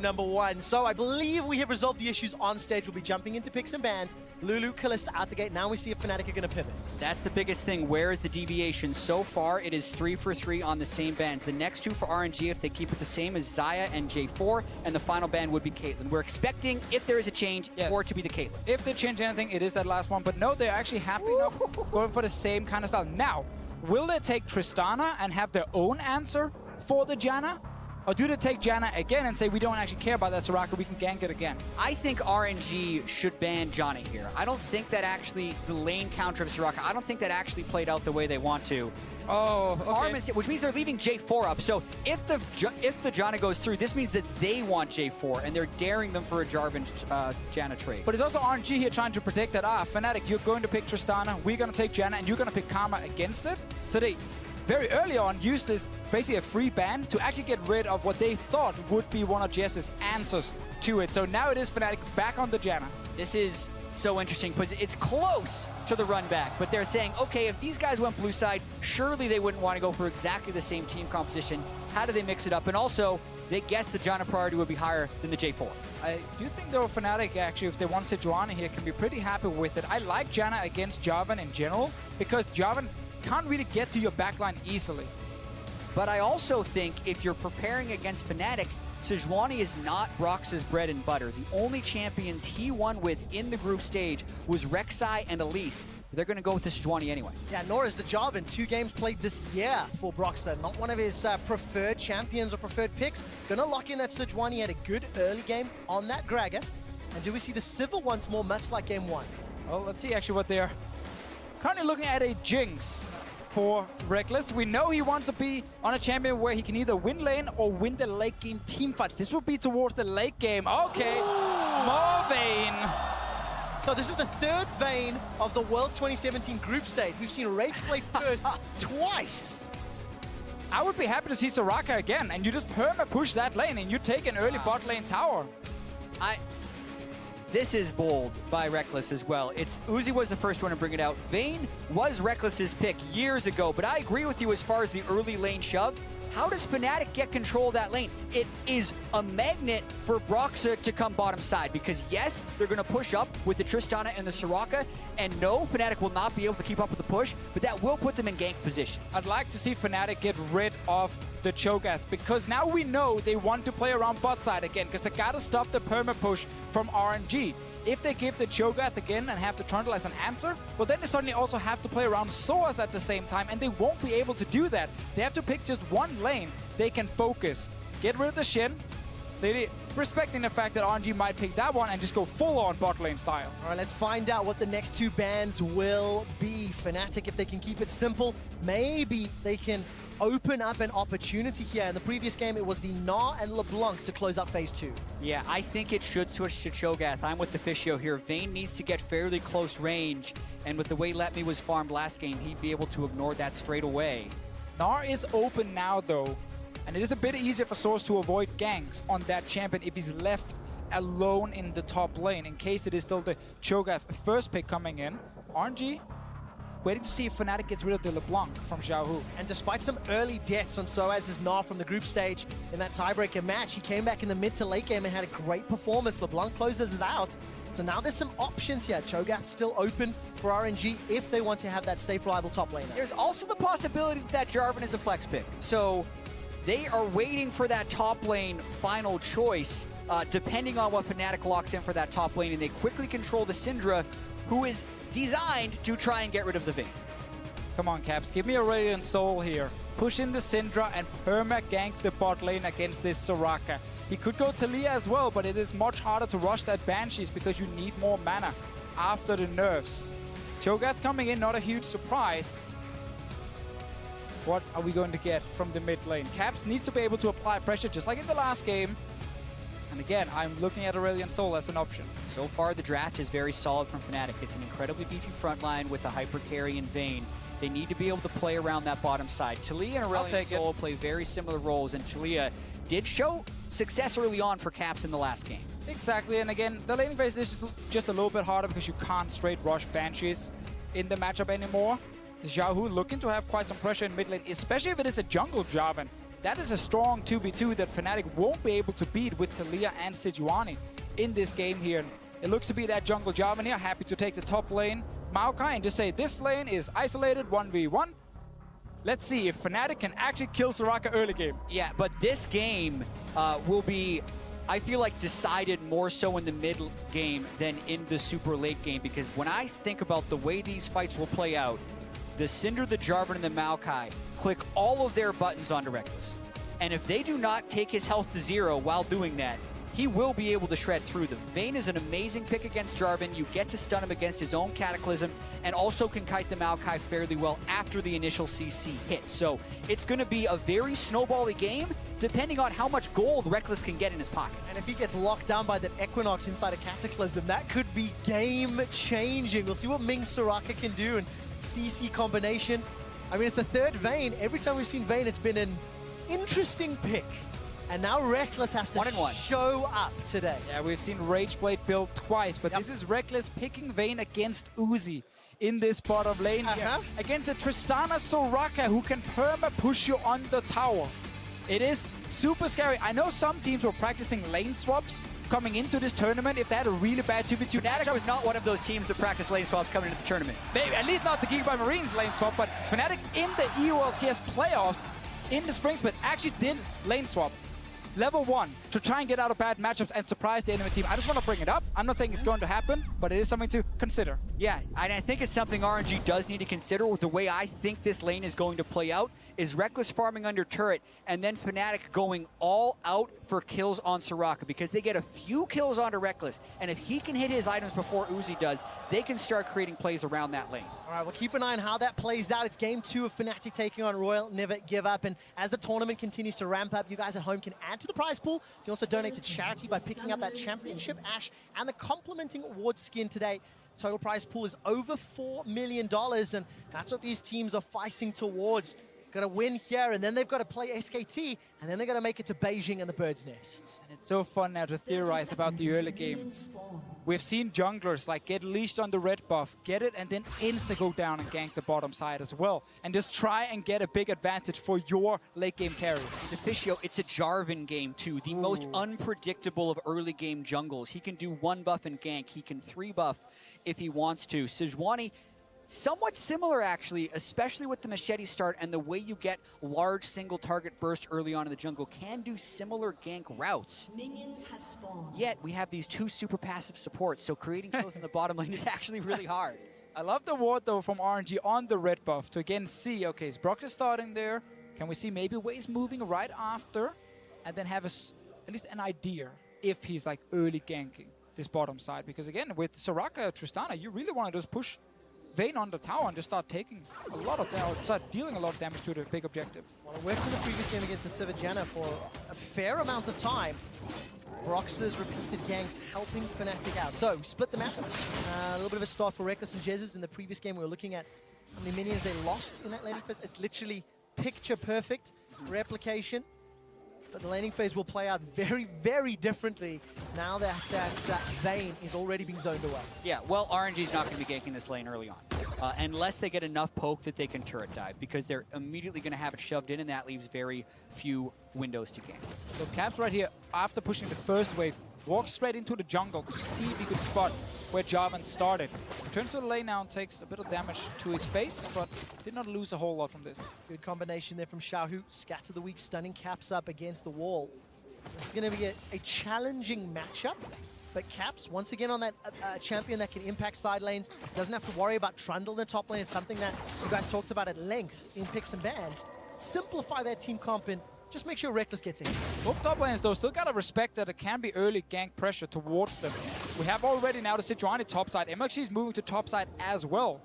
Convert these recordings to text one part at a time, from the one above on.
#1. So I believe we have resolved the issues on stage. We'll be jumping into picks and bans. Lulu, Kalista out the gate. Now we see if Fnatic are going to pivot. That's the biggest thing. Where is the deviation? So far, it is 3 for 3 on the same bans. The next 2 for RNG, if they keep it the same, is Xayah and J4, and the final ban would be Caitlyn. We're expecting, if there is a change, for it to be the Caitlyn. If they change anything, it is that last one. But no, they're actually happy enough going for the same kind of style. Now, will they take Tristana and have their own answer for the Janna? Or do they take Janna again and say, we don't actually care about that Soraka, we can gank it again? I think RNG should ban Johnny here. I don't think that actually, the lane counter of Soraka, I don't think that actually played out the way they want to. Oh, okay. Which means they're leaving J4 up. So if the Janna goes through, this means that they want J4, and they're daring them for a Jarvan Janna trade. But it's also RNG here trying to predict that, Fnatic, you're going to pick Tristana, we're going to take Janna, and you're going to pick Karma against it. So they very early on used this, basically a free ban, to actually get rid of what they thought would be one of Jess's answers to it. So now it is Fnatic back on the Janna. This is so interesting because it's close to the run back, but they're saying, okay, if these guys went blue side, surely they wouldn't want to go for exactly the same team composition. How do they mix it up? And also, they guess the Janna priority would be higher than the J4. I do think, though, Fnatic, actually, if they want Sejuani here, can be pretty happy with it. I like Janna against Jarvan in general, because Jarvan can't really get to your backline easily. But I also think if you're preparing against Fnatic, Sejuani is not Brox's bread and butter. The only champions he won with in the group stage was Rek'Sai and Elise. They're going to go with the Sejuani anyway. Yeah, nor is the Jarvan. 2 games played this year for Broxa. Not one of his preferred champions or preferred picks. Gonna lock in that Sejuani. Had a good early game on that Gragas. And do we see the Civil once more, much like game 1? Well, let's see actually what they're currently looking at. A Jinx for Reckless. We know he wants to be on a champion where he can either win lane or win the late game team fights. This will be towards the late game. Okay, more Vayne. So this is the 3rd Vayne of the World's 2017 group stage. We've seen Wraith play first twice. I would be happy to see Soraka again, and you just perma-push that lane, and you take an early bot lane tower. This is bold by Reckless as well. Uzi was the first one to bring it out. Vayne was Reckless's pick years ago, but I agree with you as far as the early lane shove. How does Fnatic get control of that lane? It is a magnet for Broxa to come bottom side, because yes, they're going to push up with the Tristana and the Soraka, and no, Fnatic will not be able to keep up with the push, but that will put them in gank position. I'd like to see Fnatic get rid of the Cho'Gath, because now we know they want to play around bot side again, because they got to stop the perma push from RNG. If they give the Cho'Gath again and have the Trundle as an answer, well, then they suddenly also have to play around Soaz at the same time, and they won't be able to do that. They have to pick just one lane they can focus. Get rid of the Shin, respecting the fact that RNG might pick that one and just go full-on bot lane style. All right, let's find out what the next 2 bans will be. Fnatic, if they can keep it simple, maybe they can open up an opportunity here. In the previous game, it was the Gnar and LeBlanc to close out phase 2. Yeah, I think it should switch to Cho'Gath. I'm with the Fishio here. Vayne needs to get fairly close range, and with the way Let Me was farmed last game, he'd be able to ignore that straight away. Gnar is open now, though, and it is a bit easier for Source to avoid ganks on that champion if he's left alone in the top lane, in case it is still the Cho'Gath first pick coming in. RNG waiting to see if Fnatic gets rid of the LeBlanc from Xiaohu. And despite some early deaths on Soaz's Gnar from the group stage in that tiebreaker match, he came back in the mid to late game and had a great performance. LeBlanc closes it out. So now there's some options here. Cho'Gath's still open for RNG if they want to have that safe, reliable top laner. There's also the possibility that Jarvan is a flex pick. So they are waiting for that top lane final choice, depending on what Fnatic locks in for that top lane, and they quickly control the Syndra, who is designed to try and get rid of the Vayne. Come on, Caps, give me a Radiant Soul here. Push in the Syndra and perma-gank the bot lane against this Soraka. He could go Talia as well, but it is much harder to rush that Banshees because you need more mana after the nerfs. Cho'Gath coming in, not a huge surprise. What are we going to get from the mid lane? Caps needs to be able to apply pressure just like in the last game. And again, I'm looking at Aurelion Sol as an option. So far, the draft is very solid from Fnatic. It's an incredibly beefy front line with the hyper carry and Vayne. They need to be able to play around that bottom side. Talia and Aurelion Sol play very similar roles, and Talia did show success early on for Caps in the last game. Exactly, and again, the laning phase is just a little bit harder because you can't straight rush Banshees in the matchup anymore. Xiaohu looking to have quite some pressure in mid lane, especially if it is a jungle Jarvan. that is a strong 2v2 that Fnatic won't be able to beat with Taliyah and Sejuani in this game here. It looks to be that jungle Jarvan here, happy to take the top lane, Maokai, and just say this lane is isolated 1v1. Let's see if Fnatic can actually kill Soraka early game. Yeah, but this game will be, I feel like, decided more so in the mid game than in the super late game, because when I think about the way these fights will play out, the Syndra, the Jarvan, and the Maokai click all of their buttons onto Reckless. And if they do not take his health to 0 while doing that, he will be able to shred through them. Vayne is an amazing pick against Jarvan. You get to stun him against his own Cataclysm, and also can kite the Maokai fairly well after the initial CC hit. So it's going to be a very snowbally game, depending on how much gold Reckless can get in his pocket. And if he gets locked down by that Equinox inside a Cataclysm, that could be game-changing. We'll see what Ming Soraka can do, and CC combination. I mean, it's the third Vayne. Every time we've seen Vayne, it's been an interesting pick. And now Reckless has to show up today. Yeah, we've seen Rageblade build twice, but this is Reckless picking Vayne against Uzi in this bottom lane here. Against the Tristana Soraka, who can perma-push you on the tower. It is super scary. I know some teams were practicing lane swaps coming into this tournament if they had a really bad 2v2 Fnatic matchup. was not one of those teams that practiced lane swaps coming into the tournament. Maybe, at least not the Gigabyte Marines lane swap, but Fnatic in the EULCS playoffs in the spring split actually did lane swap. Level 1 to try and get out of bad matchups and surprise the enemy team. I just want to bring it up. I'm not saying it's going to happen, but it is something to consider. Yeah, and I think it's something RNG does need to consider. With the way I think this lane is going to play out is Reckless farming under turret, and then Fnatic going all out for kills on Soraka, because they get a few kills onto Reckless, and if he can hit his items before Uzi does, they can start creating plays around that lane. All right, we'll keep an eye on how that plays out. It's game 2 of Fnatic taking on Royal Never Give Up, and as the tournament continues to ramp up, you guys at home can add to the prize pool. You can also donate to charity by picking up that championship ash and the complementing award skin today. Total prize pool is over $4 million, and that's what these teams are fighting towards. Got to win here, and then they've got to play SKT, and then they're going to make it to Beijing and the Bird's Nest. And it's so fun now to theorize about the early game. We've seen junglers like get leashed on the red buff, get it, and then insta go down and gank the bottom side as well. And just try and get a big advantage for your late game carry. Deficio, it's a Jarvan game too, the most unpredictable of early game jungles. He can do 1 buff and gank, he can 3 buff if he wants to. Sejuani, somewhat similar actually, especially with the machete start and the way you get large single target burst early on in the jungle, can do similar gank routes. Minions have spawned. Yet we have these 2 super passive supports, so creating kills in the bottom lane is actually really hard. I love the ward though from RNG on the red buff to again see, okay, is Brox is starting there. Can we see maybe Waze moving right after, and then have at least an idea if he's like early ganking this bottom side? Because again, with Soraka, Tristana, you really want to just push Vayne on the tower and just start taking a lot of damage, start dealing a lot of damage to the big objective. Well, it worked in the previous game against the Sivajana for a fair amount of time. Brox's repeated ganks helping Fnatic out. So, we split the map. A little bit of a start for Reckless and Jesus. In the previous game, we were looking at how many minions they lost in that laning phase. It's literally picture perfect replication. But the laning phase will play out very, very differently now that Vayne is already being zoned away. Yeah, well, RNG's not going to be ganking this lane early on. Unless they get enough poke that they can turret dive, because they're immediately going to have it shoved in, and that leaves very few windows to gank. So Caps right here, after pushing the first wave, walks straight into the jungle to see if he could spot where Jarvan started. Returns to the lane now and takes a bit of damage to his face, but did not lose a whole lot from this. Good combination there from Xiaohu. Scatter the weak, stunning Caps up against the wall. This is going to be a challenging matchup. But Caps, once again on that champion that can impact side lanes, doesn't have to worry about Trundle in the top lane. It's something that you guys talked about at length in picks and bans. Simplify that team comp and just make sure Reckless gets in. Both top lanes though still gotta respect that it can be early gank pressure towards them. We have already now the Sejuani top side. MXG is moving to top side as well.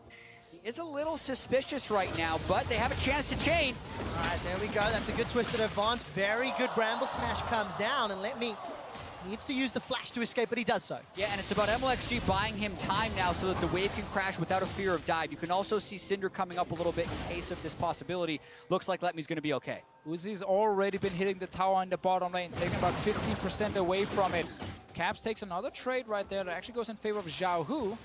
He is a little suspicious right now, but they have a chance to chain. All right, there we go. That's a good twisted advance. Very good Bramble Smash comes down, and needs to use the flash to escape, but he does so. Yeah, and it's about MLXG buying him time now so that the wave can crash without a fear of dive. You can also see Cinder coming up a little bit in case of this possibility. Looks like Letme's going to be okay. Uzi's already been hitting the tower in the bottom lane, taking about 15% away from it. Caps takes another trade right there that actually goes in favor of Xiaohu.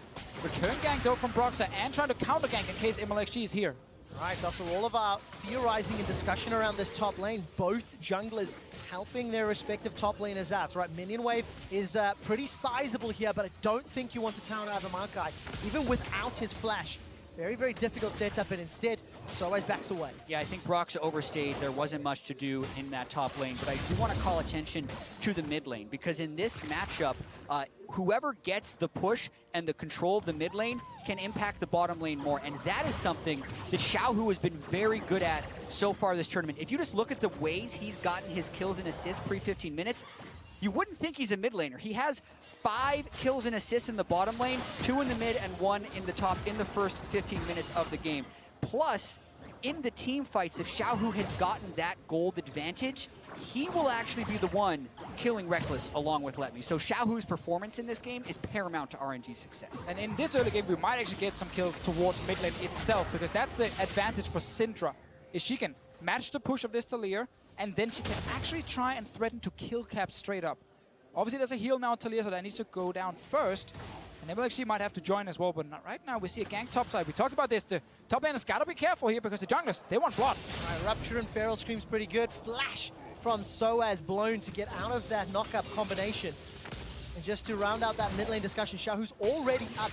Return gank though from Broxa and trying to counter gank in case MLXG is here. All right, after all of our theorizing and discussion around this top lane, both junglers helping their respective top laners out. Right, minion wave is pretty sizable here, but I don't think you want to town out the Maokai, even without his flash. Very, very difficult setup, and instead, Soaz backs away. Yeah, I think Brock's overstayed. There wasn't much to do in that top lane, but I do want to call attention to the mid lane, because in this matchup, whoever gets the push and the control of the mid lane can impact the bottom lane more, and that is something that Xiaohu has been very good at so far this tournament. If you just look at the ways he's gotten his kills and assists pre-15 minutes, you wouldn't think he's a mid laner. He has 5 kills and assists in the bottom lane, 2 in the mid and 1 in the top in the first 15 minutes of the game. Plus, in the team fights, if Xiaohu has gotten that gold advantage, he will actually be the one killing Reckless along with Let Me. So Xiaohu's performance in this game is paramount to RNG's success. And in this early game, we might actually get some kills towards mid lane itself, because that's the advantage for Syndra, is she can match the push of this Talir, and then she can actually try and threaten to kill Cap straight up. Obviously, there's a heal now on Talir, so that needs to go down first. And MLXG might have to join as well, but not right now we see a gank top side. We talked about this. The top laners gotta be careful here, because the junglers, they want blood. Right, Rupture and Feral Scream's pretty good. Flash from Soaz blown to get out of that knock-up combination. And just to round out that mid lane discussion, Xiaohu's already up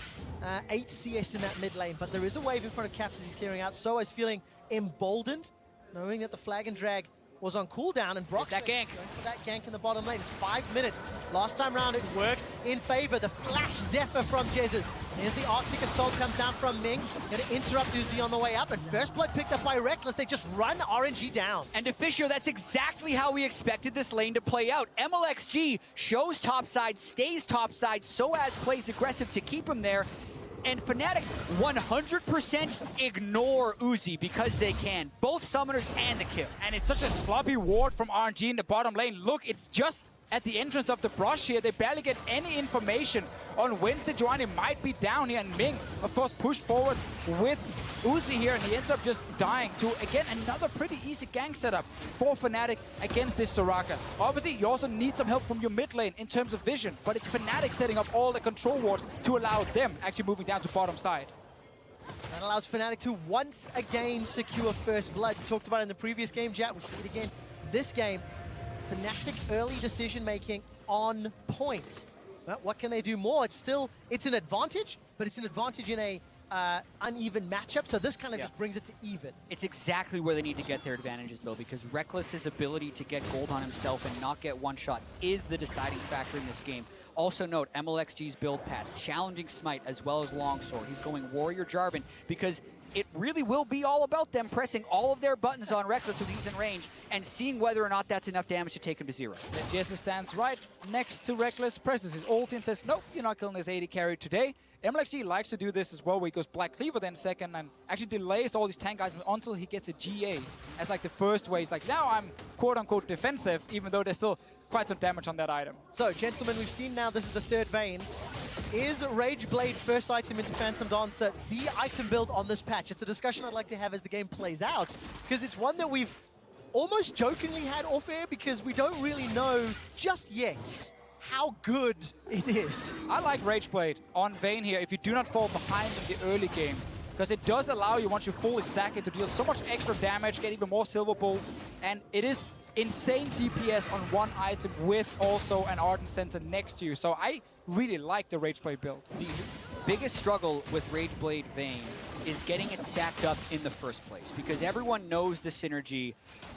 8 CS in that mid lane, but there is a wave in front of Caps as he's clearing out. Soaz feeling emboldened, knowing that the flag and drag was on cooldown, and Brock's that gank. going for that gank in the bottom lane. It's 5 minutes. Last time round it worked in favor. The flash Zephyr from Jezus. Here's the Arctic Assault comes down from Ming. Gonna interrupt Uzi on the way up, and first blood picked up by Reckless. They just run RNG down. And Officio, that's exactly how we expected this lane to play out. MLXG shows topside, stays topside, Soaz plays aggressive to keep him there. And Fnatic 100% ignore Uzi because they can. Both summoners and the kill. And it's such a sloppy ward from RNG in the bottom lane. Look, it's just at the entrance of the brush here. They barely get any information on when Sejuani might be down here. And Ming, of course, pushed forward with Uzi here, and he ends up just dying to, again, another pretty easy gank setup for Fnatic against this Soraka. Obviously, you also need some help from your mid lane in terms of vision, but it's Fnatic setting up all the control wards to allow them actually moving down to bottom side. That allows Fnatic to once again secure first blood. We talked about it in the previous game, Jack. We see it again this game. Fnatic early decision making on point. Well, what can they do more? It's an advantage, but it's an advantage in a uneven matchup, so this kind of just brings it to even. It's exactly where they need to get their advantages, though, because Reckless's ability to get gold on himself and not get one shot is the deciding factor in this game. Also note, MLXG's build path, challenging Smite as well as Longsword. He's going Warrior Jarvan because it really will be all about them pressing all of their buttons on Reckless when he's in range and seeing whether or not that's enough damage to take him to 0. Then Jesse stands right next to Reckless, presses his ulti and says, nope, you're not killing this AD carry today. MLXG likes to do this as well, where he goes Black Cleaver then second and actually delays all these tank items until he gets a GA as like the first way. He's like, now I'm quote-unquote defensive, even though there's still quite some damage on that item. So, gentlemen, we've seen now this is the third vein. Is Rage Blade first item into Phantom Dancer the item build on this patch? It's a discussion I'd like to have as the game plays out, because it's one that we've almost jokingly had off air because we don't really know just yet how good it is. I like Rage Blade on Vayne here if you do not fall behind in the early game, because it does allow you, once you fully stack it, to deal so much extra damage, get even more silver bolts, and it is insane DPS on one item with also an Ardent Center next to you. So I really like the Rage Blade build. The biggest struggle with Rage Blade Vayne is getting it stacked up in the first place, because everyone knows the synergy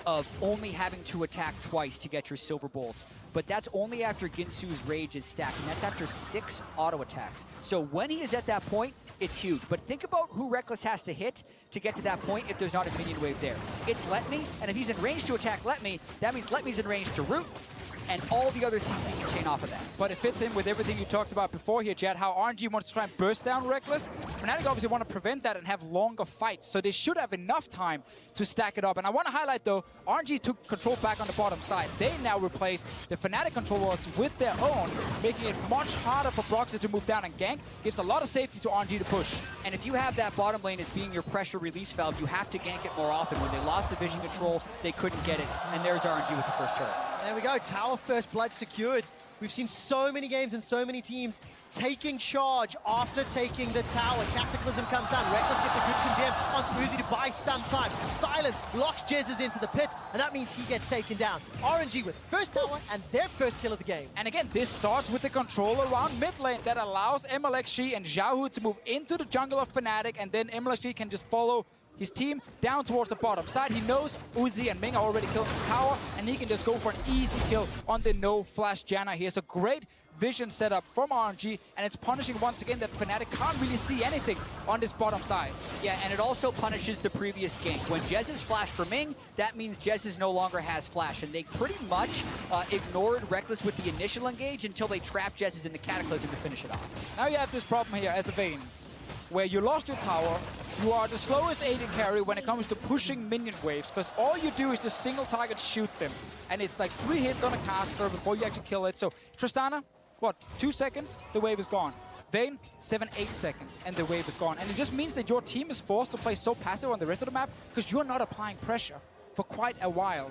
of only having to attack twice to get your silver bolts. But that's only after Ginsu's Rage is stacked, and that's after 6 auto attacks. So when he is at that point, it's huge. But think about who Reckless has to hit to get to that point if there's not a minion wave there. It's Let Me, and if he's in range to attack Let Me, that means Let Me's in range to root, and all the other CC can chain off of that. But it fits in with everything you talked about before here, Jad, how RNG wants to try and burst down Reckless. Fnatic obviously want to prevent that and have longer fights, so they should have enough time to stack it up. And I want to highlight, though, RNG took control back on the bottom side. They now replaced the Fnatic control wards with their own, making it much harder for Broxy to move down and gank. Gives a lot of safety to RNG to push. And if you have that bottom lane as being your pressure release valve, you have to gank it more often. When they lost the vision control, they couldn't get it. And there's RNG with the first turret. There we go, Tower first blood secured. We've seen so many games and so many teams taking charge after taking the tower. Cataclysm comes down. Reckless gets a good condemn onto Uzi to buy some time. Silence locks Jezus into the pit, and that means he gets taken down. RNG with first tower and their first kill of the game. And again, this starts with the control around mid lane that allows MLXG and Xiaohu to move into the jungle of Fnatic, and then MLXG can just follow his team down towards the bottom side. He knows Uzi and Ming are already killed the tower, and he can just go for an easy kill on the no-flash Janna here. So great vision setup from RNG, and it's punishing once again that Fnatic can't really see anything on this bottom side. Yeah, and it also punishes the previous gank. When Jez is flashed for Ming, that means Jez no longer has flash, and they pretty much ignored Reckless with the initial engage until they trapped Jez in the Cataclysm to finish it off. Now you have this problem here as a Vayne, where you lost your tower. You are the slowest AD carry when it comes to pushing minion waves, because all you do is just single target shoot them. And it's like 3 hits on a caster before you actually kill it. So Tristana, what, 2 seconds, the wave is gone. Vayne, 7-8 seconds, and the wave is gone. And it just means that your team is forced to play so passive on the rest of the map, because you're not applying pressure for quite a while.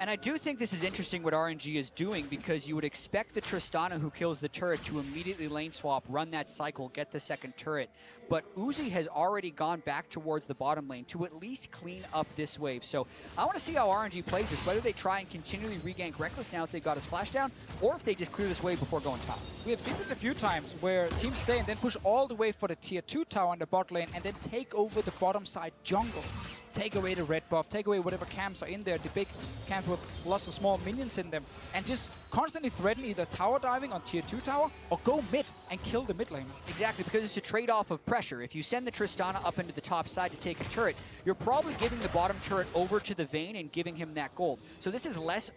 And I do think this is interesting what RNG is doing, because you would expect the Tristana who kills the turret to immediately lane swap, run that cycle, get the second turret. But Uzi has already gone back towards the bottom lane to at least clean up this wave. So I want to see how RNG plays this, whether they try and continually regank Reckless now that they've got his flash down, or if they just clear this wave before going top. We have seen this a few times where teams stay and then push all the way for the tier 2 tower in the bot lane and then take over the bottom side jungle. Take away the red buff, take away whatever camps are in there, the big camps with lots of small minions in them, and just constantly threaten either tower diving on tier 2 tower or go mid and kill the mid lane. Exactly, because it's a trade-off of pressure. If you send the Tristana up into the top side to take a turret, you're probably giving the bottom turret over to the Vayne and giving him that gold. So this is less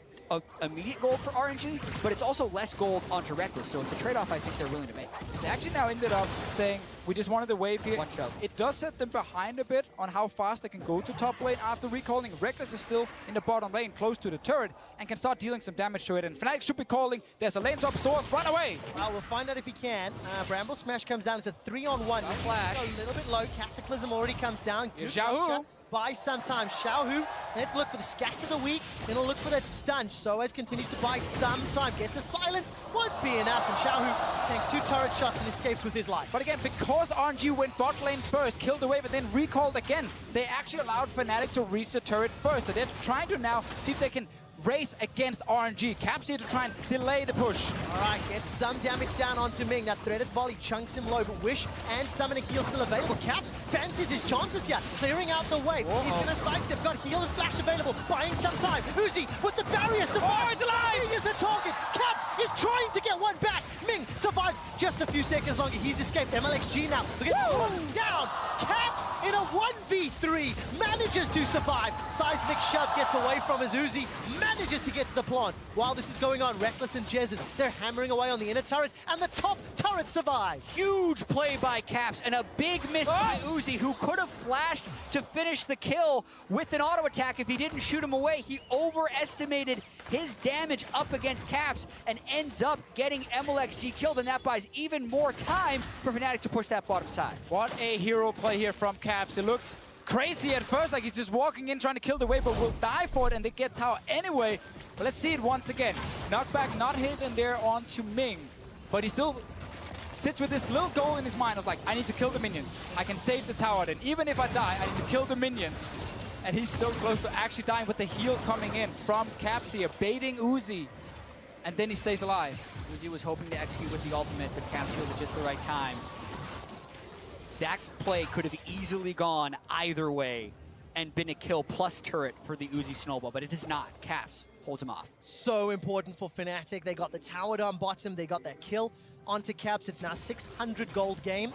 immediate gold for RNG, but it's also less gold onto Reckless, so it's a trade-off I think they're willing to make. They actually now ended up saying, we just wanted the wave here. One shot. It does set them behind a bit on how fast they can go to top lane after recalling. Reckless is still in the bottom lane, close to the turret, and can start dealing some damage to it. And Fnatic should be calling, there's a lane top source, run away! Well, we'll find out if he can. Bramble Smash comes down, it's a 3-on-1. Flash. A little bit low, Cataclysm already comes down. Here's Xiaohu. Buy some time. Xiaohu, let's look for the scatter of the week, and we'll look for that stun. Soaz continues to buy some time. Gets a silence, won't be enough, and Xiaohu takes 2 turret shots and escapes with his life. But again, because RNG went bot lane first, killed the wave, and then recalled again, they actually allowed Fnatic to reach the turret first. So they're trying to now see if they can race against RNG. Caps here to try and delay the push. All right, gets some damage down onto Ming. That threaded volley chunks him low, but Wish and Summoning Heal still available. Caps fancies his chances here, clearing out the way. He's going to sidestep, got Heal and Flash available, buying some time. Uzi with the barrier survives. it's alive! Ming is the target. Caps is trying to get one back. Ming survives just a few seconds longer. He's escaped. MLXG now. Look at him down. Caps in a 1v3 manages to survive. Seismic shove gets away from his Uzi, manages to get to the plant. While this is going on, Reckless and Jez, they're hammering away on the inner turret, and the top turret survives. Huge play by Caps, and a big miss by Uzi, who could have flashed to finish the kill with an auto attack if he didn't shoot him away. He overestimated his damage up against Caps and ends up getting MLXG killed, and that buys even more time for Fnatic to push that bottom side. What a hero play here from Caps. It looked crazy at first, like he's just walking in trying to kill the wave, but will die for it, and they get tower anyway. But let's see it once again. Knockback not hit in there onto Ming, but he still sits with this little goal in his mind of like, I need to kill the minions. I can save the tower then. Even if I die, I need to kill the minions. And he's so close to actually dying with the heal coming in from Caps here, baiting Uzi. And then he stays alive. Uzi was hoping to execute with the ultimate, but Caps healed at just the right time. That play could have easily gone either way and been a kill plus turret for the Uzi snowball, but it is not. Caps holds him off. So important for Fnatic. They got the tower down bottom, they got that kill onto Caps. It's now 600 gold game.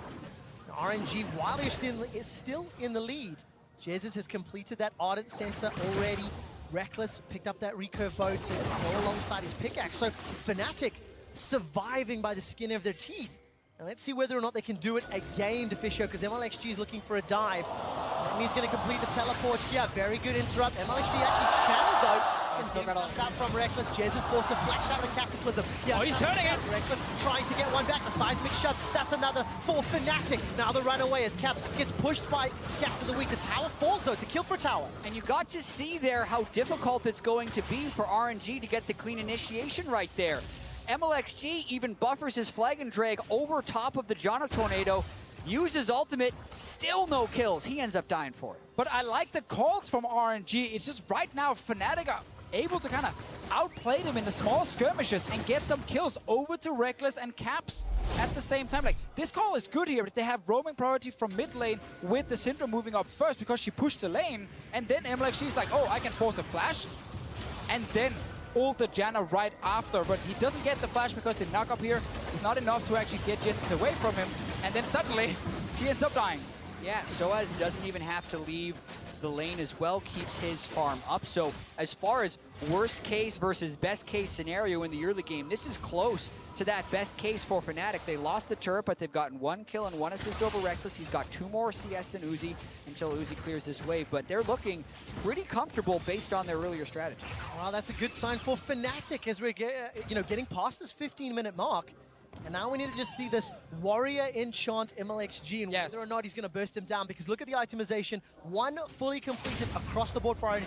RNG, while they're still in the lead, Jesus has completed that Ardent Sensor already. Reckless picked up that recurve bow to go alongside his pickaxe. So Fnatic surviving by the skin of their teeth. And let's see whether or not they can do it again, Deficio, because MLXG is looking for a dive. That means he's going to complete the teleports here. Very good interrupt. MLXG actually channeled, though. And comes out from Reckless. Jez is forced to flash out of Cataclysm. Yeah, he's turning it! Reckless trying to get one back. The seismic shove. That's another for Fnatic. Now the runaway as Caps gets pushed by Scatter of the Week. The tower falls, though. It's a kill for tower. And you got to see there how difficult it's going to be for RNG to get the clean initiation right there. MLXG even buffers his flag and drag over top of the Jana Tornado, uses ultimate, still no kills. He ends up dying for it. But I like the calls from RNG. It's just right now Fnatic are able to kind of outplay them in the small skirmishes and get some kills over to Reckless and Caps at the same time. Like, this call is good here. They have roaming priority from mid lane with the Syndra moving up first because she pushed the lane. And then MLXG is like, oh, I can force a flash. And then ult the Janna right after. But he doesn't get the flash because the knock up here is not enough to actually get Jessis away from him. And then suddenly, he ends up dying. Yeah, Soaz doesn't even have to leave the lane as well, keeps his farm up. So as far as worst case versus best case scenario in the early game, this is close to that best case for Fnatic. They lost the turret, but they've gotten 1 kill and 1 assist over Reckless. He's got 2 more CS than Uzi until Uzi clears this wave, but they're looking pretty comfortable based on their earlier strategy. Well, that's a good sign for Fnatic as we're getting past this 15-minute mark. And now we need to just see this Warrior enchant MLXG and whether or not he's going to burst him down, because look at the itemization. 1 fully completed across the board for RNG.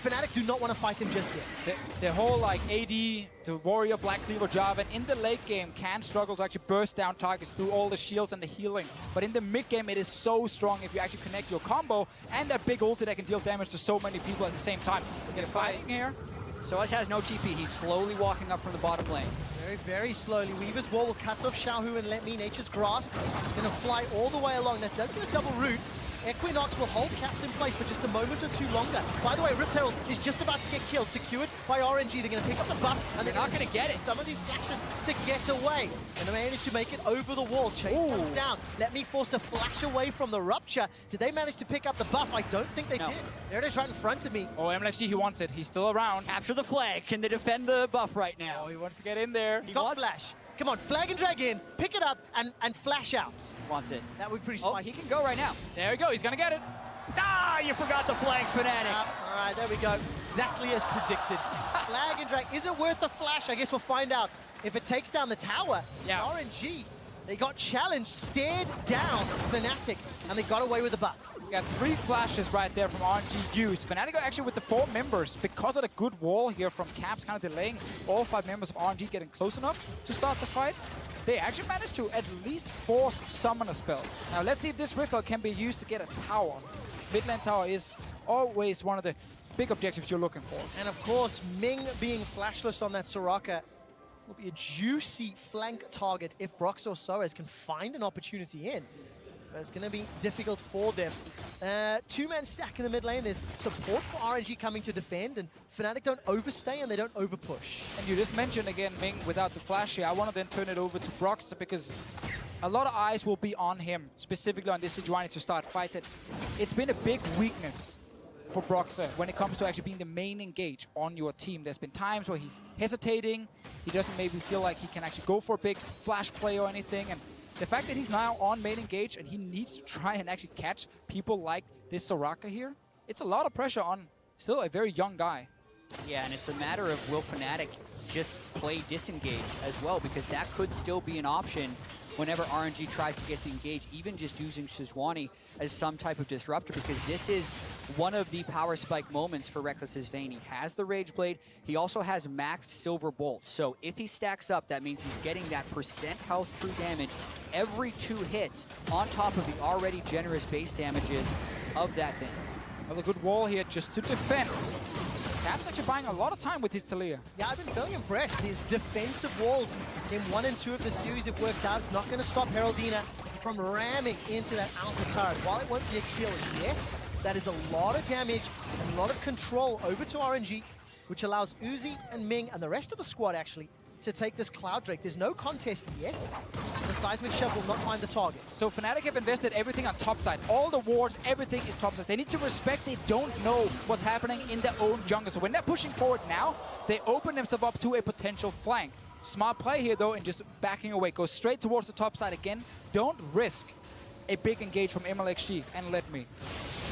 Fnatic do not want to fight him just yet. The whole like AD, the Warrior, Black Cleaver, Jarvan in the late game can struggle to actually burst down targets through all the shields and the healing. But in the mid game, it is so strong if you actually connect your combo and that big ulti that can deal damage to so many people at the same time. We're getting fighting here. Soaz has no TP. He's slowly walking up from the bottom lane. Very, very slowly. Weaver's Wall will cut off Xiaohu and let me. Nature's Grasp going to fly all the way along. That does get a double root. Equinox will hold Caps in place for just a moment or two longer. By the way, Rift Herald is just about to get killed, secured by RNG. They're going to pick up the buff, and they're not going to get it. Some of these flashes to get away, and they manage to make it over the wall. Chase comes down. Let me forced to flash away from the Rupture. Did they manage to pick up the buff? I don't think they did. There it is right in front of me. Oh, MLXG, he wants it. He's still around. Capture the flag. Can they defend the buff right now? Oh, he wants to get in there. He's got flash. Come on, flag and drag in, pick it up, and flash out. Wants it. That would be pretty Oh, spicy. he can go right now. There we go. He's going to get it. Ah, you forgot the flags, Fnatic. All right, there we go. Exactly as predicted. Flag and drag. Is it worth the flash? I guess we'll find out if it takes down the tower. Yeah. RNG, they got challenged, stared down Fnatic, and they got away with the buff. We got 3 flashes right there from RNG used. Fnatic are actually with the 4 members because of the good wall here from Caps, kind of delaying all 5 members of RNG getting close enough to start the fight. They actually managed to at least force summon a spell. Now let's see if this Rift Herald can be used to get a tower. Mid lane tower is always one of the big objectives you're looking for. And of course, Ming being flashless on that Soraka will be a juicy flank target if Brox or Soaz can find an opportunity in. But it's going to be difficult for them. 2-man stack in the mid lane. There's support for RNG coming to defend, and Fnatic don't overstay and they don't overpush. And you just mentioned again Ming without the flash here. I want to then turn it over to Brox because a lot of eyes will be on him, specifically on this Sejuani to start fights. It's been a big weakness for Broxer when it comes to actually being the main engage on your team. There's been times where he's hesitating. He doesn't maybe feel like he can actually go for a big flash play or anything. And the fact that he's now on main engage and he needs to try and actually catch people like this Soraka here, it's a lot of pressure on still a very young guy. Yeah, and it's a matter of will Fnatic just play disengage as well, because that could still be an option whenever RNG tries to get the engage, even just using Sejuani as some type of disruptor, because this is one of the power spike moments for Reckless's Vayne. He has the Rage Blade, he also has maxed Silver Bolt, so if he stacks up, that means he's getting that percent health true damage every 2 hits on top of the already generous base damages of that Vayne. Well, a good wall here just to defend. Cap's actually buying a lot of time with his Taliyah. Yeah, I've been very impressed. His defensive walls in 1 and 2 of the series have worked out. It's not going to stop Heraldina from ramming into that outer turret. While it won't be a kill yet, that is a lot of damage and a lot of control over to RNG, which allows Uzi and Ming and the rest of the squad actually to take this Cloud Drake. There's no contest yet. The Seismic Shove will not find the target. So Fnatic have invested everything on top side. All the wards, everything is top side. They need to respect they don't know what's happening in their own jungle. So when they're pushing forward now, they open themselves up to a potential flank. Smart play here though, and just backing away. Go straight towards the top side again. Don't risk a big engage from MLXG and let me.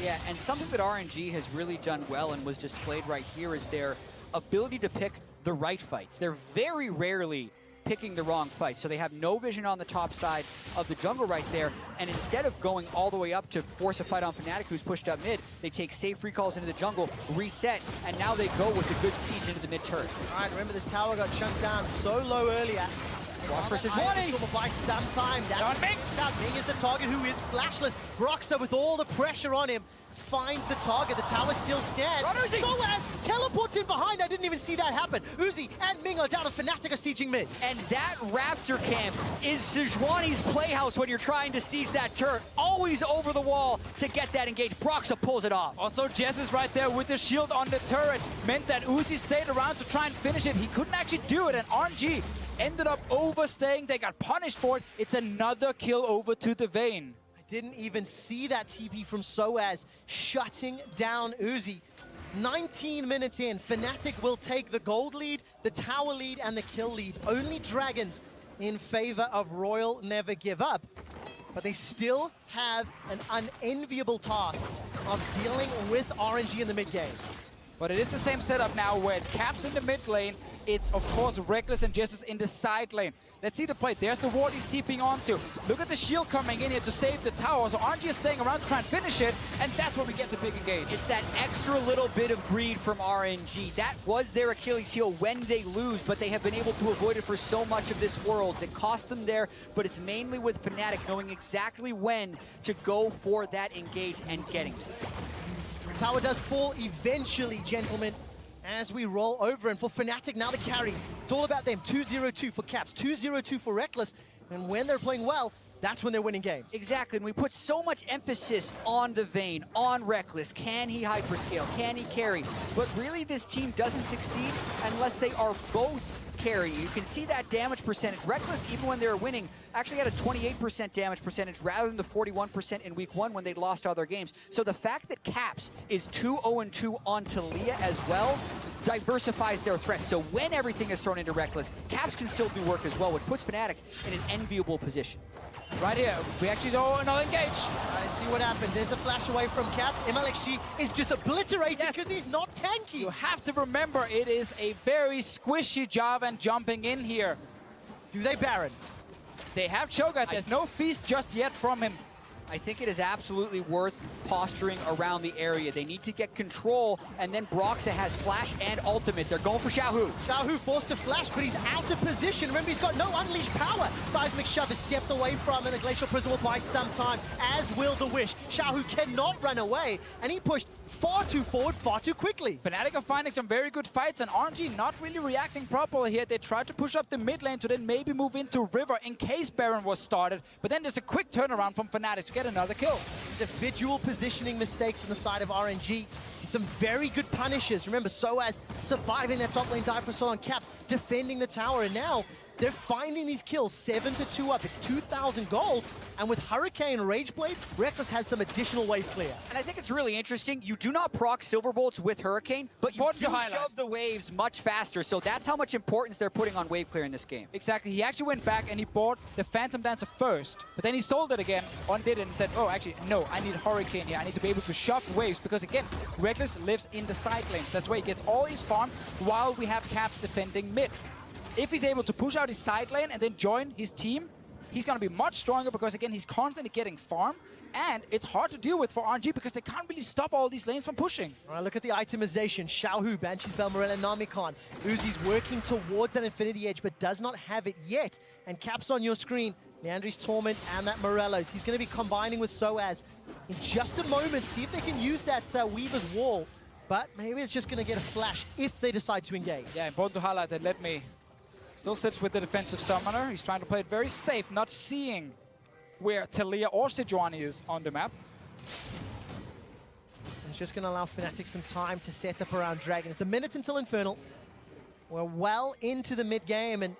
Yeah, and something that RNG has really done well and was displayed right here is their ability to pick the right fights. They're very rarely picking the wrong fight. So they have no vision on the top side of the jungle right there, and instead of going all the way up to force a fight on Fnatic, who's pushed up mid, they take safe recalls into the jungle, reset, and now they go with a good siege into the mid turret. All right, remember this tower got chunked down so low earlier. Watch versus 20. By some time. Down Ming. Ming is the target who is flashless. Broxah, with all the pressure on him, finds the target. The tower's still scared. Soaz teleports in behind. I didn't even see that happen. Uzi and Ming are down, and Fnatic are sieging mid. And that Raptor camp is Sejuani's playhouse when you're trying to siege that turret. Always over the wall to get that engaged. Broxah pulls it off. Also, Jess is right there with the shield on the turret. Meant that Uzi stayed around to try and finish it. He couldn't actually do it, and RNG ended up overstaying. They got punished for it. It's another kill over to the Vayne. Didn't even see that TP from Soaz shutting down Uzi. 19 minutes in, Fnatic will take the gold lead, the tower lead, and the kill lead. Only Dragons in favor of Royal Never Give Up. But they still have an unenviable task of dealing with RNG in the mid game. But it is the same setup now where it's Caps in the mid lane. It's, of course, Reckless and Justice in the side lane. Let's see the play. There's the ward he's TPing onto. Look at the shield coming in here to save the tower. So RNG is staying around to try and finish it, and that's where we get the big engage. It's that extra little bit of greed from RNG. That was their Achilles heel when they lose, but they have been able to avoid it for so much of this Worlds. It cost them there, but it's mainly with Fnatic knowing exactly when to go for that engage and getting it. The tower does fall eventually, gentlemen, as we roll over. And for Fnatic, now the carries. It's all about them. 2-0-2 for Caps, 2-0-2 for Reckless. And when they're playing well, that's when they're winning games. Exactly, and we put so much emphasis on the Vayne, on Reckless. Can he hyperscale? Can he carry? But really, this team doesn't succeed unless they are both carrying. You can see that damage percentage. Reckless, even when they were winning, actually had a 28% damage percentage rather than the 41% in week 1 when they'd lost all their games. So the fact that Caps is 2-0-2 on Taliyah as well diversifies their threat. So when everything is thrown into Reckless, Caps can still do work as well, which puts Fnatic in an enviable position. Right here, we actually saw another engage. Let's see what happens. There's the flash away from Caps. MLXG is just obliterated because he's not tanky. You have to remember, it is a very squishy Jarvan jumping in here. Do they Baron? They have Cho'Gath. There's no feast just yet from him. I think it is absolutely worth posturing around the area. They need to get control, and then Broxah has flash and ultimate. They're going for Xiaohu. Xiaohu forced to flash, but he's out of position. Remember, he's got no unleashed power. Seismic Shove is stepped away from, and the Glacial Prism will buy some time, as will the Wish. Xiaohu cannot run away, and he pushed far too forward, far too quickly. Fnatic are finding some very good fights, and RNG not really reacting properly here. They tried to push up the mid lane to then maybe move into River in case Baron was started, but then there's a quick turnaround from Fnatic to get another kill. Individual positioning mistakes on the side of RNG. Some very good punishes. Remember, Soaz surviving that top lane dive for so long. Caps defending the tower, and now they're finding these kills 7-2 up. It's 2,000 gold, and with Hurricane Rageblade, Reckless has some additional wave clear. And I think it's really interesting. You do not proc Silver Bolts with Hurricane, but you do shove the waves much faster. So that's how much importance they're putting on wave clear in this game. Exactly. He actually went back and he bought the Phantom Dancer first, but then he sold it again, undid it, and said, oh, actually, no, I need Hurricane here. I need to be able to shove waves, because again, Reckless lives in the side lanes. That's where he gets all his farm while we have Caps defending mid. If he's able to push out his side lane and then join his team, he's going to be much stronger, because, again, he's constantly getting farm. And it's hard to deal with for RNG because they can't really stop all these lanes from pushing. All right, look at the itemization. Xiaohu, Banshee's Velmarella, Namikon. Uzi's working towards that Infinity Edge, but does not have it yet. And Caps on your screen, Leandri's Torment and that Morello's. He's going to be combining with Soaz in just a moment. See if they can use that Weaver's Wall. But maybe it's just going to get a flash if they decide to engage. Yeah, important to highlight that Let Me still sits with the defensive summoner. He's trying to play it very safe, not seeing where Taliyah or Sejuani is on the map. It's just going to allow Fnatic some time to set up around Dragon. It's a minute until Infernal. We're well into the mid-game, and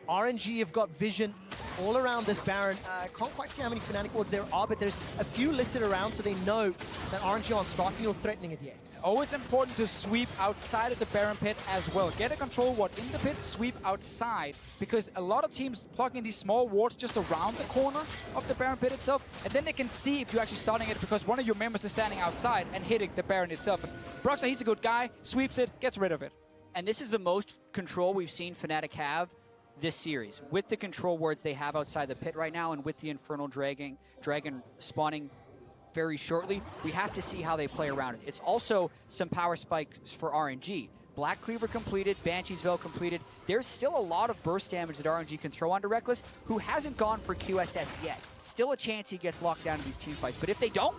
RNG have got vision all around this Baron. Can't quite see how many Fnatic wards there are, but there's a few littered around, so they know that RNG aren't starting or threatening it yet. Always important to sweep outside of the Baron pit as well. Get a control ward in the pit, sweep outside, because a lot of teams plug in these small wards just around the corner of the Baron pit itself, and then they can see if you're actually starting it, because one of your members is standing outside and hitting the Baron itself. Broxah, he's a good guy, sweeps it, gets rid of it. And this is the most control we've seen Fnatic have this series. With the control wards they have outside the pit right now, and with the Infernal Dragon spawning very shortly, we have to see how they play around it. It's also some power spikes for RNG. Black Cleaver completed, Banshee's Veil completed. There's still a lot of burst damage that RNG can throw onto Reckless, who hasn't gone for QSS yet. Still a chance he gets locked down in these team fights, but if they don't,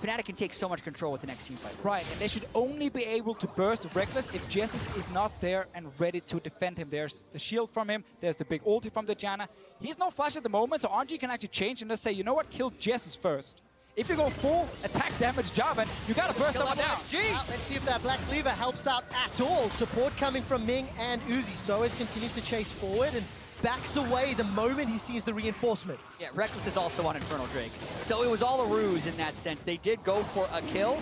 Fnatic can take so much control with the next team fight. Right, and they should only be able to burst Reckless if Jesus is not there and ready to defend him. There's the shield from him, there's the big ulti from the Janna. He's no flash at the moment, so RNG can actually change and just say, you know what, kill Jesus first. If you go full attack damage Jarvan, you gotta burst someone down. Well, let's see if that Black Cleaver helps out at all. Support coming from Ming and Uzi. Soaz continues to chase forward and backs away the moment he sees the reinforcements. Yeah, Reckless is also on Infernal Drake. So it was all a ruse in that sense. They did go for a kill.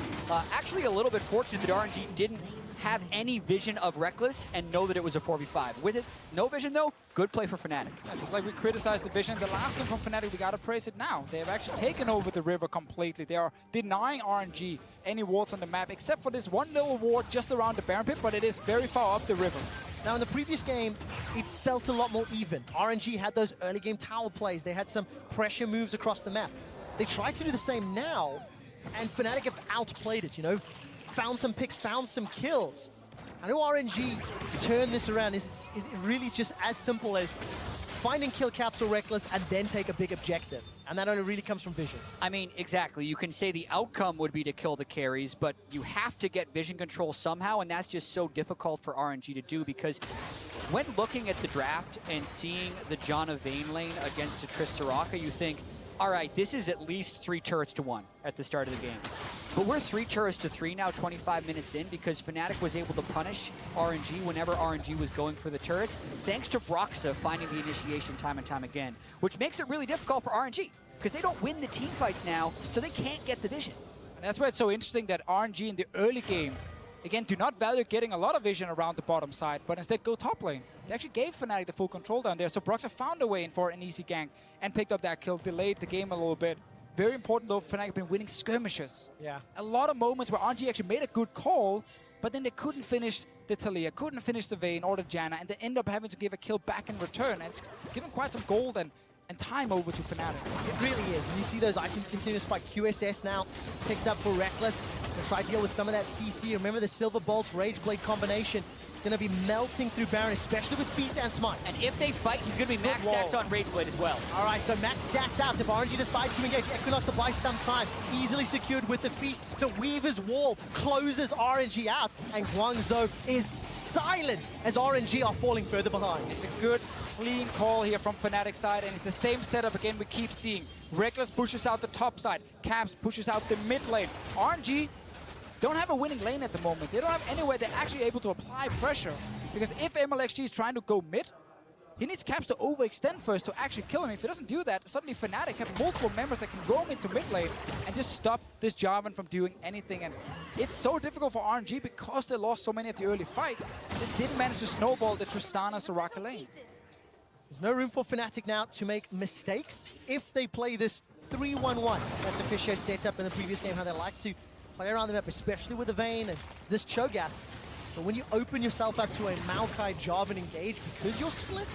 Actually a little bit fortunate that RNG didn't have any vision of Reckless and know that it was a 4v5. With it, no vision though, good play for Fnatic. Yeah, just like we criticized the vision, the last game from Fnatic, we gotta praise it now. They have actually taken over the river completely. They are denying RNG any wards on the map, except for this one little ward just around the Baron pit, but it is very far up the river. Now in the previous game, it felt a lot more even. RNG had those early game tower plays. They had some pressure moves across the map. They tried to do the same now, and Fnatic have outplayed it, you know? Found some picks, found some kills. I know RNG turned this around. Is it really just as simple as finding kill caps or Reckless and then take a big objective? And that only really comes from vision. I mean, exactly. You can say the outcome would be to kill the carries, but you have to get vision control somehow, and that's just so difficult for RNG to do because when looking at the draft and seeing the Janna Vayne lane against a Triss Soraka, you think, all right, this is at least 3 turrets to 1 at the start of the game. But we're 3 turrets to 3 now, 25 minutes in, because Fnatic was able to punish RNG whenever RNG was going for the turrets, thanks to Broxa finding the initiation time and time again, which makes it really difficult for RNG, because they don't win the team fights now, so they can't get the vision. And that's why it's so interesting that RNG in the early game, again, do not value getting a lot of vision around the bottom side, but instead go top lane. They actually gave Fnatic the full control down there, so Broxa found a way in for an easy gank and picked up that kill, delayed the game a little bit. Very important though, Fnatic have been winning skirmishes. Yeah. A lot of moments where RNG actually made a good call, but then they couldn't finish the Talia, couldn't finish the Vayne or the Janna, and they end up having to give a kill back in return. And it's given quite some gold and time over to Fnatic. It really is. And you see those items continue to spike. QSS now picked up for Reckless. They'll try to deal with some of that CC. Remember the Silver Bolt Rage Blade combination. It's going to be melting through Baron, especially with Feast and Smite. And if they fight, he's going to be max stacks on Rage Blade as well. All right, so max stacked out. If RNG decides to engage Equinox to buy some time, easily secured with the Feast. The Weaver's Wall closes RNG out, and Guangzhou is silent as RNG are falling further behind. It's a good, clean call here from Fnatic side, and it's the same setup again we keep seeing. Reckless pushes out the top side, Caps pushes out the mid lane. RNG don't have a winning lane at the moment. They don't have anywhere they're actually able to apply pressure. Because if MLXG is trying to go mid, he needs Caps to overextend first to actually kill him. If he doesn't do that, suddenly Fnatic have multiple members that can roam into mid lane and just stop this Jarvan from doing anything. And it's so difficult for RNG because they lost so many of the early fights. They didn't manage to snowball the Tristana Soraka lane. There's no room for Fnatic now to make mistakes if they play this 3-1-1. That's Officio set up in the previous game, how they like to play around the map, especially with the Vayne and this Cho'Gath. But when you open yourself up to a Maokai Jarvan engage, because you're split,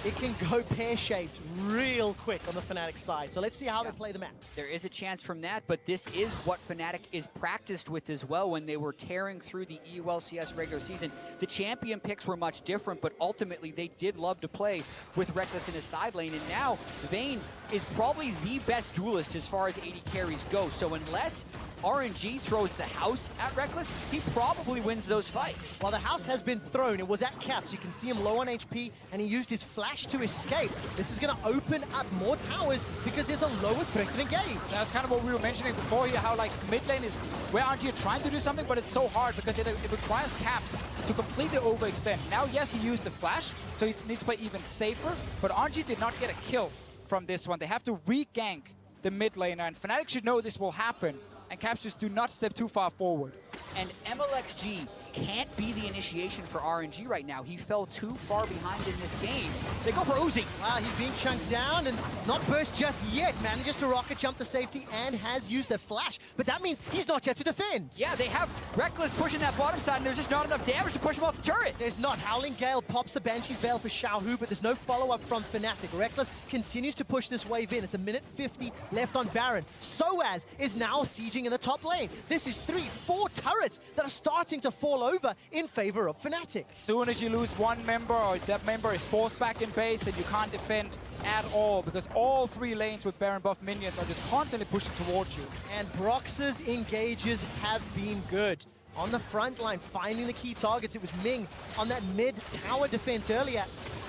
it can go pear-shaped real quick on the Fnatic side. So let's see how they play the map. There is a chance from that, but this is what Fnatic is practiced with as well when they were tearing through the EULCS regular season. The champion picks were much different, but ultimately they did love to play with Reckless in his side lane, and now Vayne is probably the best duelist as far as AD carries go. So unless RNG throws the house at Reckless, he probably wins those fights. Well, the house has been thrown. It was at Caps. You can see him low on HP, and he used his flash to escape. This is going to open up more towers because there's a lower threat to engage. That's kind of what we were mentioning before here, how like mid lane is where RNG are trying to do something, but it's so hard because it requires Caps to completely overextend. Now, yes, he used the flash, so he needs to play even safer, but RNG did not get a kill from this one. They have to re-gank the mid laner, and Fnatic should know this will happen, and Caps just do not step too far forward. And MLXG can't be the initiation for RNG right now. He fell too far behind in this game. They go for Uzi. Wow, he's being chunked down and not burst just yet. Manages to rocket jump to safety and has used the flash. But that means he's not yet to defend. Yeah, they have Reckless pushing that bottom side, and there's just not enough damage to push him off the turret. There's not. Howling Gale pops the Banshee's Veil for Xiaohu, but there's no follow-up from Fnatic. Reckless continues to push this wave in. It's a minute 50 left on Baron. Soaz is now sieging in the top lane. This is 3-4 turrets that are starting to fall over in favor of Fnatic. As soon as you lose one member or that member is forced back in base, then you can't defend at all because all 3 lanes with Baron buff minions are just constantly pushing towards you. And Brox's engages have been good. On the front line, finding the key targets. It was Ming on that mid-tower defense earlier.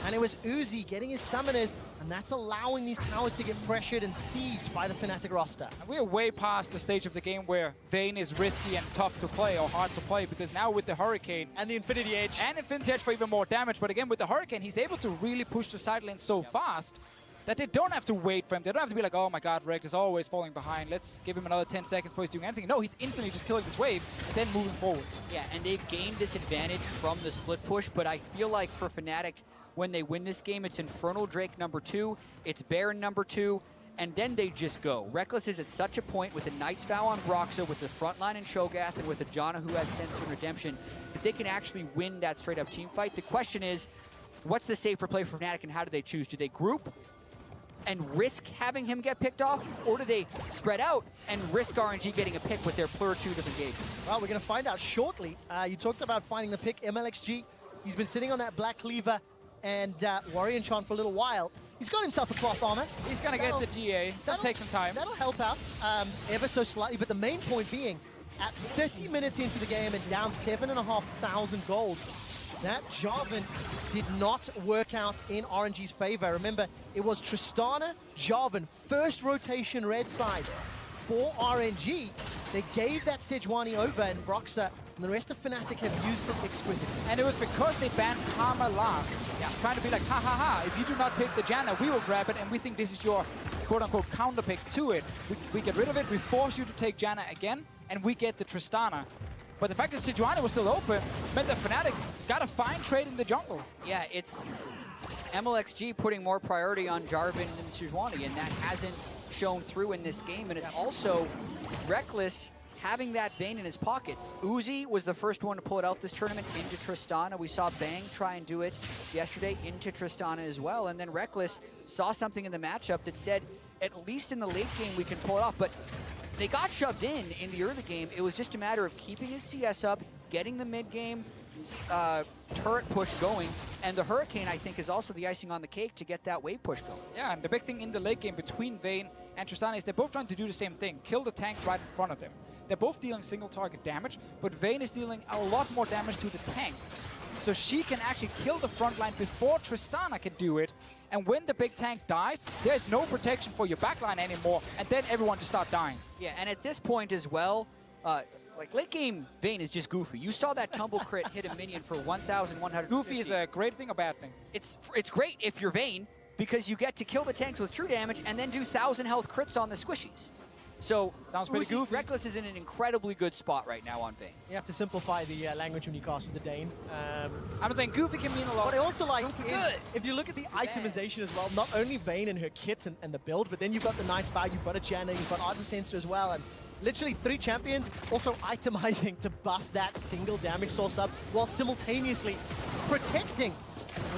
And it was Uzi getting his summoners, and that's allowing these towers to get pressured and sieged by the Fnatic roster. And we're way past the stage of the game where Vayne is risky and tough to play or hard to play, because now with the Hurricane And the Infinity Edge. and Infinity Edge for even more damage, but again with the Hurricane, he's able to really push the side lane so fast that they don't have to wait for him. They don't have to be like, oh my god, Rekt is always falling behind. Let's give him another 10 seconds before he's doing anything. No, he's instantly just killing this wave, then moving forward. Yeah, and they've gained this advantage from the split push, but I feel like for Fnatic, when they win this game, it's Infernal Drake number 2, it's Baron number 2, and then they just go. Reckless is at such a point with a Knight's Vow on Broxa, with the front line in Cho'Gath, and with a Janna who has Sense and Redemption, that they can actually win that straight-up team fight. The question is, what's the safer play for Fnatic, and how do they choose? Do they group and risk having him get picked off, or do they spread out and risk RNG getting a pick with their pluritude of engages? Well, we're going to find out shortly. You talked about finding the pick, MLXG. He's been sitting on that Black Cleaver and Warrior Enchant for a little while. He's got himself a cloth armor. He's going to get the GA. That'll take some time. That'll help out ever so slightly, but the main point being, at 30 minutes into the game and down 7,500 gold, that Jarvan did not work out in RNG's favor. Remember, it was Tristana, Jarvan, first rotation red side for RNG. They gave that Sejuani over, and Broxa and the rest of Fnatic have used it exquisitely. And it was because they banned Karma last. Yeah. Trying to be like, ha ha ha, if you do not pick the Janna, we will grab it, and we think this is your quote-unquote counter pick to it. We get rid of it, we force you to take Janna again, and we get the Tristana. But the fact that Sejuani was still open meant that Fnatic got a fine trade in the jungle. Yeah, it's MLXG putting more priority on Jarvan than Sejuani, and that hasn't shown through in this game. And it's also Reckless having that Vayne in his pocket. Uzi was the first one to pull it out this tournament into Tristana. We saw Bang try and do it yesterday into Tristana as well. And then Reckless saw something in the matchup that said, at least in the late game, we can pull it off. But they got shoved in the early game. It was just a matter of keeping his CS up, getting the mid-game turret push going, and the Hurricane, I think, is also the icing on the cake to get that wave push going. Yeah, and the big thing in the late game between Vayne and Tristana is they're both trying to do the same thing, kill the tank right in front of them. They're both dealing single target damage, but Vayne is dealing a lot more damage to the tanks. So she can actually kill the front line before Tristana can do it. And when the big tank dies, there's no protection for your backline anymore, and then everyone just start dying. Yeah, and at this point as well, like late game Vayne is just goofy. You saw that tumble crit hit a minion for 1,100. Goofy is a great thing or bad thing? It's great if you're Vayne, because you get to kill the tanks with true damage and then do 1,000 health crits on the squishies. So sounds pretty goofy. Reckless is in an incredibly good spot right now on Vayne. You have to simplify the language when you cast with the Dane. I'm saying goofy can mean a lot. What I also like is, if you look at the itemization as well, not only Vayne and her kit and the build, but then you've got the Knight's Vow, you've got a Janna, you've got Ardent Sensor as well, and literally 3 champions also itemizing to buff that single damage source up while simultaneously protecting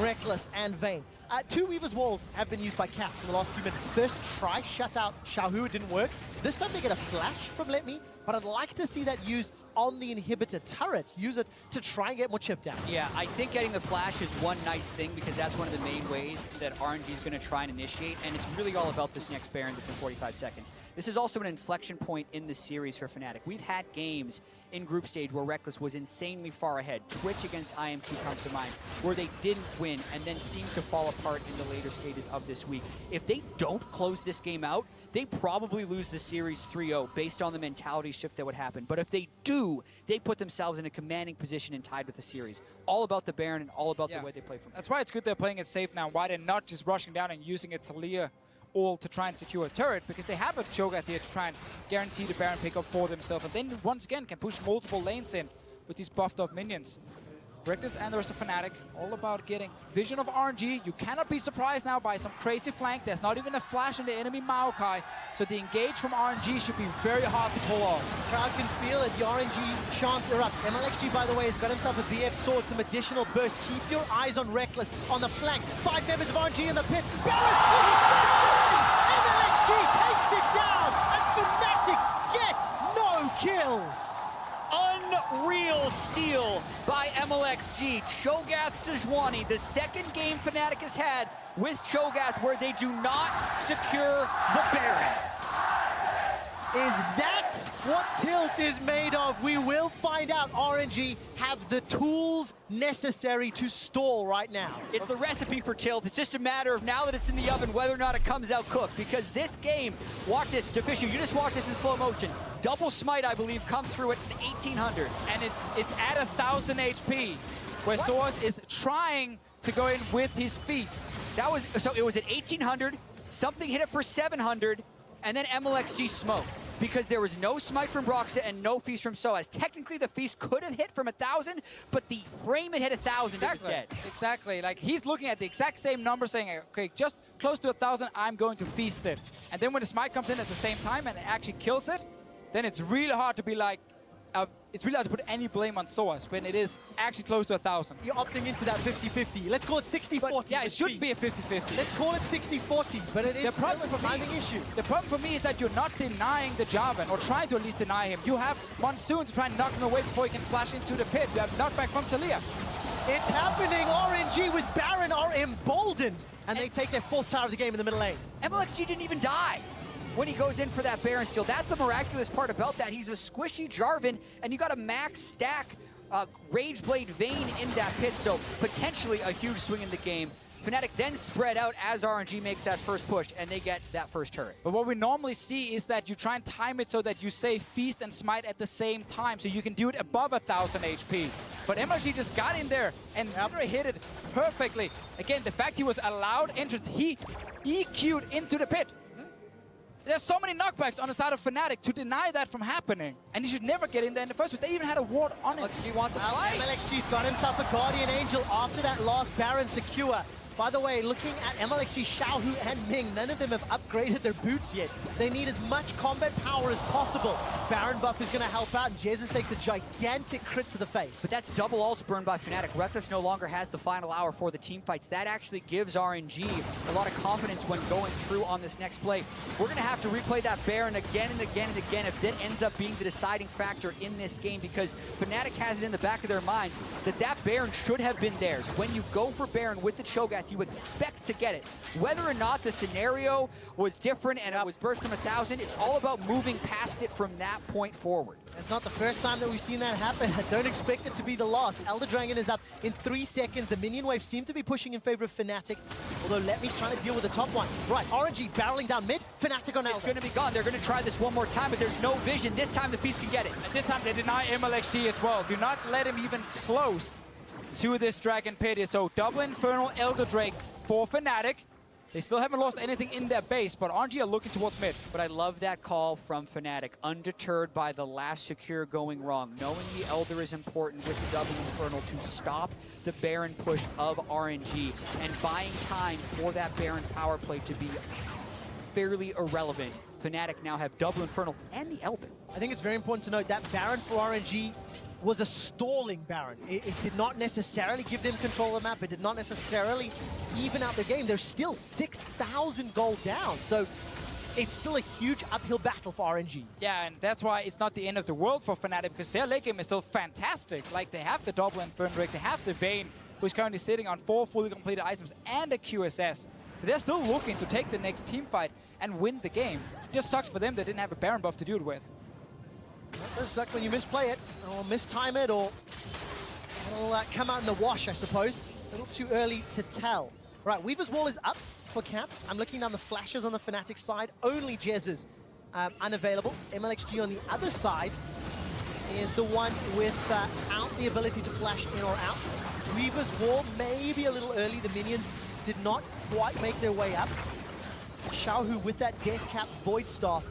Reckless and Vayne. 2 Weaver's Walls have been used by Caps in the last few minutes. The first try shut out Xiaohu, it didn't work. This time they get a flash from Let Me, but I'd like to see that used on the inhibitor turret. Use it to try and get more chip down. Yeah, I think getting the flash is one nice thing, because that's one of the main ways that RNG is going to try and initiate, and it's really all about this next Baron that's in 45 seconds. This is also an inflection point in the series for Fnatic. We've had games in group stage where Reckless was insanely far ahead. Twitch against IMT comes to mind, where they didn't win and then seemed to fall apart in the later stages of this week. If they don't close this game out, they probably lose the series 3-0 based on the mentality shift that would happen. But if they do, they put themselves in a commanding position and tied with the series. All about the Baron and all about the way they play from. That's why it's good they're playing it safe now. Why they're not just rushing down and using a Talia all to try and secure a turret, because they have a Cho'Gath here to try and guarantee the Baron pickup for themselves, and then once again can push multiple lanes in with these buffed up minions. Reckless and the rest of Fnatic, all about getting vision of RNG. You cannot be surprised now by some crazy flank. There's not even a flash in the enemy Maokai, so the engage from RNG should be very hard to pull off. Crowd can feel it, the RNG chance erupt. MLXG, by the way, has got himself a VF sword, some additional burst. Keep your eyes on Reckless on the flank. 5 members of RNG in the pit. Baron is MLXG takes it down, and Fnatic get no kills. Unreal steal by MLXG. Cho'Gath Sejuani, the second game Fnatic has had with Cho'Gath where they do not secure the Baron. Is that what Tilt is made of? We will find out. RNG have the tools necessary to stall right now. It's the recipe for Tilt. It's just a matter of now that it's in the oven, whether or not it comes out cooked. Because this game, watch this, Deficio, you just watch this in slow motion. Double smite, I believe, come through at 1800. And it's at 1000 HP, where Soaz is trying to go in with his feast. That was, so it was at 1800, something hit it for 700, and then MLXG smoked. Because there was no smite from Broxa and no feast from Soaz. Technically, the feast could have hit from 1000, but the frame it hit 1000, it was dead. Exactly. Like, he's looking at the exact same number, saying, okay, just close to 1000, I'm going to feast it. And then when the smite comes in at the same time and it actually kills it, then it's really hard to be like, it's really hard to put any blame on Soaz when it is actually close to 1000. You're opting into that 50-50. Let's call it 60-40. Yeah, it should be a 50-50. Let's call it 60-40, but it is still a timing issue. The problem for me is that you're not denying the Jarvan, or trying to at least deny him. You have Monsoon to try and knock him away before he can flash into the pit. You have knockback from Talia. It's happening. RNG with Baron are emboldened, and they take their 4th tower of the game in the middle lane. MLXG didn't even die when he goes in for that Baron steal. That's the miraculous part about that. He's a squishy Jarvan, and you got a max stack Rageblade Vayne in that pit, so potentially a huge swing in the game. Fnatic then spread out as RNG makes that first push, and they get that first turret. But what we normally see is that you try and time it so that you say feast and smite at the same time, so you can do it above 1000 HP. But MLG just got in there and hit it perfectly. Again, the fact he was allowed entrance, he EQ'd into the pit. There's so many knockbacks on the side of Fnatic to deny that from happening. And he should never get in there in the first place. They even had a ward on it. MLXG wants a fight. MLXG's got himself a Guardian Angel after that last Baron secure. By the way, looking at MLXG, Xiaohu and Ming, none of them have upgraded their boots yet. They need as much combat power as possible. Baron buff is going to help out, and Jesus takes a gigantic crit to the face. But that's double ults burned by Fnatic. Reckless no longer has the final hour for the team fights. That actually gives RNG a lot of confidence when going through on this next play. We're going to have to replay that Baron again and again and again if that ends up being the deciding factor in this game, because Fnatic has it in the back of their minds that that Baron should have been theirs. When you go for Baron with the Cho'Gath, you expect to get it. Whether or not the scenario was different and it was burst from 1000, it's all about moving past it from that point forward. It's not the first time that we've seen that happen. I don't expect it to be the last. Elder Dragon is up in 3 seconds. The minion wave seemed to be pushing in favor of Fnatic, although Letme's trying to deal with the top one. Right, RNG barreling down mid, Fnatic on Elder. It's going to be gone. They're going to try this one more time, but there's no vision. This time the Feast can get it. And this time they deny MLXG as well. Do not let him even close to this Dragon Pit. So double Infernal Elder Drake for Fnatic. They still haven't lost anything in their base, but RNG are looking towards mid. But I love that call from Fnatic, undeterred by the last secure going wrong, knowing the Elder is important with the double Infernal to stop the Baron push of RNG, and buying time for that Baron power play to be fairly irrelevant. Fnatic now have double Infernal and the Elder. I think it's very important to note that Baron for RNG was a stalling Baron. It did not necessarily give them control of the map. It did not necessarily even out the game. They're still 6,000 gold down. So it's still a huge uphill battle for RNG. Yeah, and that's why it's not the end of the world for Fnatic, because their late game is still fantastic. Like, they have the double Infernal, they have the Vayne, who's currently sitting on 4 fully completed items and a QSS. So they're still looking to take the next team fight and win the game. It just sucks for them they didn't have a Baron buff to do it with. That does suck when you misplay it, or mistime it, or it'll come out in the wash, I suppose. A little too early to tell. Right, Weaver's Wall is up for Caps. I'm looking down the flashes on the Fnatic side. Only Jez is unavailable. MLXG on the other side is the one without the ability to flash in or out. Weaver's Wall maybe a little early. The minions did not quite make their way up. Xiaohu with that Death Cap Void Staff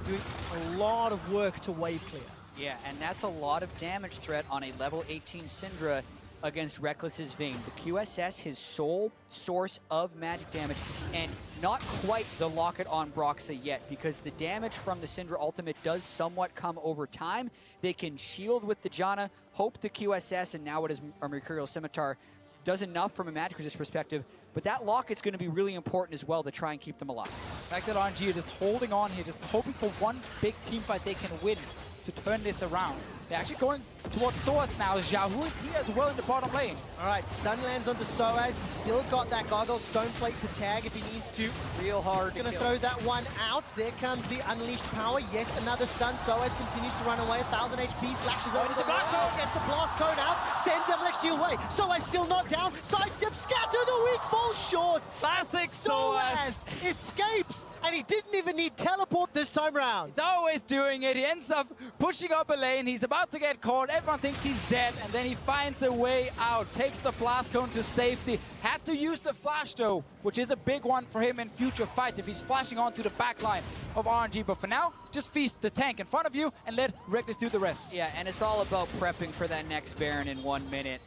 doing a lot of work to wave clear. Yeah, and that's a lot of damage threat on a level 18 Syndra against Reckless's Vayne. The QSS, his sole source of magic damage, and not quite the locket on Broxa yet, because the damage from the Syndra ultimate does somewhat come over time. They can shield with the Janna, hope the QSS, and now it is a Mercurial Scimitar, does enough from a magic resist perspective, but that locket's going to be really important as well to try and keep them alive. The fact that RNG are just holding on here, just hoping for one big team fight they can win to turn this around. They're actually going towards Soaz now. Xiaohu is here as well in the bottom lane. All right, stun lands onto Soaz. He's still got that Gargoyle Stone Plate to tag if he needs to. Real hard to Gonna kill. throw that one out. There comes the Unleashed Power. Yet another stun. Soaz continues to run away. 1000 HP. Flashes over it's the a blast wall. cone. Gets the blast cone out. Sends Emlexi away. Soaz still not down. Sidestep. Scatter the weak. Falls short. Classic Soaz escapes. And he didn't even need teleport this time round. He's always doing it. He ends up pushing up a lane. He's about to get caught. Everyone thinks he's dead. And then he finds a way out. Takes the blast cone to safety. Had to use the flash though, which is a big one for him in future fights if he's flashing onto the back line of RNG. But for now, just feast the tank in front of you and let Reckless do the rest. Yeah, and it's all about prepping for that next Baron in 1 minute.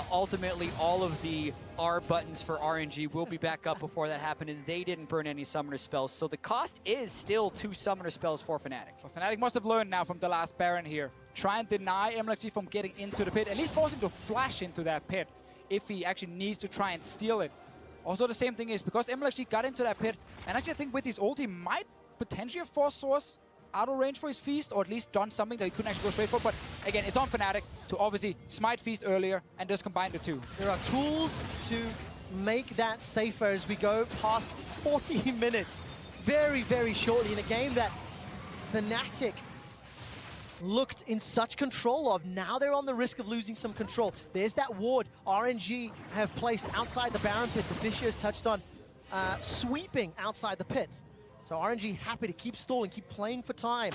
Ultimately, all of the R buttons for RNG will be back up before that happened, and they didn't burn any Summoner spells. So the cost is still 2 Summoner spells for Fnatic. But Fnatic must have learned now from the last Baron here. Try and deny MLXG from getting into the pit. At least force him to flash into that pit if he actually needs to try and steal it. Also, the same thing is, because MLXG got into that pit, and actually I think with his ulti might potentially have forced Soaz out of range for his feast, or at least done something that he couldn't actually go straight for. But again, it's on Fnatic to obviously smite feast earlier and just combine the two. There are tools to make that safer as we go past 40 minutes very, very shortly in a game that Fnatic looked in such control of. Now they're on the risk of losing some control. There's that ward RNG have placed outside the Baron pit. Deficio's touched on sweeping outside the pit. So RNG happy to keep stalling, keep playing for time.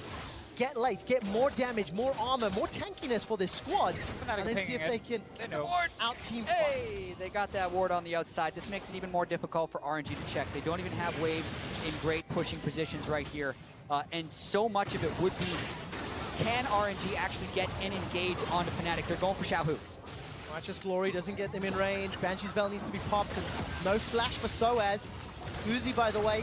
Get late, get more damage, more armor, more tankiness for this squad. And then see if they can out-team fight. Hey, they got that ward on the outside. This makes it even more difficult for RNG to check. They don't even have waves in great pushing positions right here. And so much of it would be, can RNG actually get and engage onto Fnatic? They're going for Xiaohu. Righteous Glory doesn't get them in range. Banshee's Veil needs to be popped, and no flash for Soaz. Uzi, by the way,